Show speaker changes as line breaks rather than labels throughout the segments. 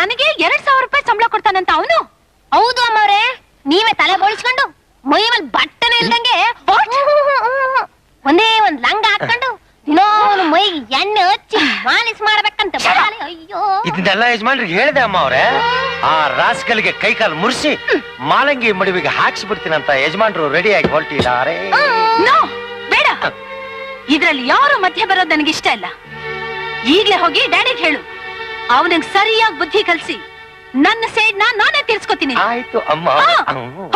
ನನಗೆ 2000 ರೂಪಾಯಿ ಸಂಬಳ ಕೊಡ್ತಾನಂತ ಅವನು.
ಹೌದು ಅಮ್ಮವ್ರೆ, ನೀವೇ ತಲೆ ಬೋಳಿಸ್ಕೊಂಡು ಮೈ ಮೇಲೆ ಬಟ್ಟನೆ ಇಲ್ದಂಗೆ ಒಂದೇ ಒಂದ್ ಲಂಗ ಹಾಕೊಂಡು ದಿನೋನು ಮೈಗೆ ಎಣ್ಣೆ ಹಚ್ಚಿ ಮಾಲಿಸ್ ಮಾಡ್ಬೇಕಂತ. ಅಯ್ಯೋ,
ಇದನ್ನೆಲ್ಲ ಯಜಮಾನ್ರಿಗೆ ಹೇಳಿದೆ ಅಮ್ಮ ಅವ್ರೆ. ಆ ರಾಸ್ಕಲ್ಗೆ ಕೈ ಕಾಲು ಮುರಿಸಿ ಮಾಲಂಗಿ ಮಡುವಿಗೆ ಹಾಕ್ಸ್ಬಿಡ್ತೀನಂತ ಯಜಮಾನ್ರು ರೆಡಿಯಾಗಿ ಹೊರಟಿದ್ದಾರೆ.
ಬೇಡ, ಇದ್ರಲ್ಲಿ ಯಾರು ಮಧ್ಯೆ ಬರೋದು ನನಗೆ ಇಷ್ಟ ಇಲ್ಲ. ಈಗ್ಲೇ ಹೋಗಿ ಡ್ಯಾಡಿಗೆ ಹೇಳು, ಅವನಿಗೆ ಸರಿಯಾಗಿ ಬುದ್ಧಿ ಕಲ್ಸಿ ನನ್ನ ಸೇಡ್ ನಾನೇ ತೀರ್ಸ್ಕೊತೀನಿ.
ಆಯ್ತು ಅಮ್ಮ.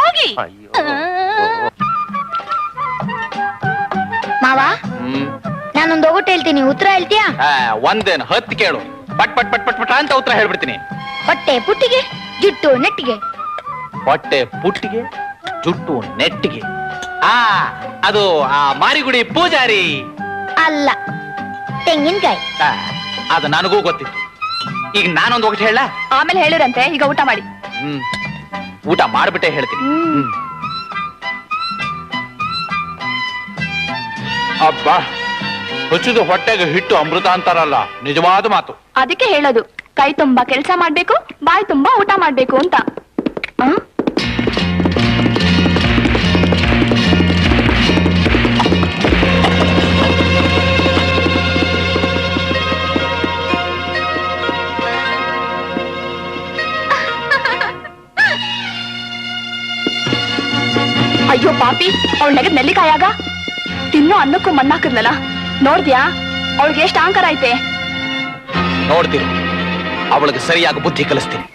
ಹೋಗಿ.
ಮಾವ, ನಾನೊಂದು ಒಗಟು ಹೇಳ್ತೀನಿ, ಉತ್ತರ ಹೇಳ್ತೀಯಾ?
ಒಂದೇನು 10 ಕೇಳು, ಪಟ್ ಪಟ್ ಪಟ್ ಪಟ್ ಪಟ್ ಅಂತ ಉತ್ತರ ಹೇಳ್ಬಿಡ್ತೀನಿ.
ಹೊಟ್ಟೆ ಪುಟ್ಟಿಗೆ, ಜುಟ್ಟು ನೆಟ್ಟಿಗೆ.
ಹೊಟ್ಟೆ ಪುಟ್ಟಿಗೆ, ಜುಟ್ಟು ನೆಟ್ಟಿಗೆ. ಅದು ಆ ಮಾರಿಗುಡಿ ಪೂಜಾರಿ
ಅಲ್ಲ, ತೆಂಗಿನಕಾಯಿ.
ಅದು ನನಗೂ ಗೊತ್ತಿತ್ತು. ಈಗ ನಾನೊಂದು ಒಗಟು ಹೇಳ,
ಆಮೇಲೆ ಹೇಳಿರಂತೆ. ಈಗ ಊಟ ಮಾಡಿ.
ಊಟ ಮಾಡ್ಬಿಟ್ಟೆ ಹೇಳ್ತೀನಿ. ಅಬ್ಬಾ, ಹಚ್ಚಿದ ಹೊಟ್ಟೆಗೆ ಹಿಟ್ಟು ಅಮೃತ ಅಂತಾರಲ್ಲ, ನಿಜವಾದ ಮಾತು.
ಅದಕ್ಕೆ ಹೇಳೋದು, ಕೈ ತುಂಬಾ ಕೆಲಸ ಮಾಡ್ಬೇಕು, ಬಾಯಿ ತುಂಬಾ ಊಟ ಮಾಡ್ಬೇಕು ಅಂತ. ಅಯ್ಯೋ ಪಾಪಿ, ಅವಳ ನೆಗದ್ ನೆಲ್ಲಿಕಾಯಾಗ ತಿನ್ನೋ ಅನ್ನಕ್ಕೂ ಮಣ್ಣಾಕದ್ನಲ್ಲ, ನೋಡ್ದ್ಯಾ ಅವಳಿಗೆ ಎಷ್ಟು ಅಹಂಕಾರ ಐತೆ.
ನೋಡ್ತೀನಿ, ಅವಳಿಗೆ ಸರಿಯಾಗಿ ಬುದ್ಧಿ ಕಲಿಸ್ತೀನಿ.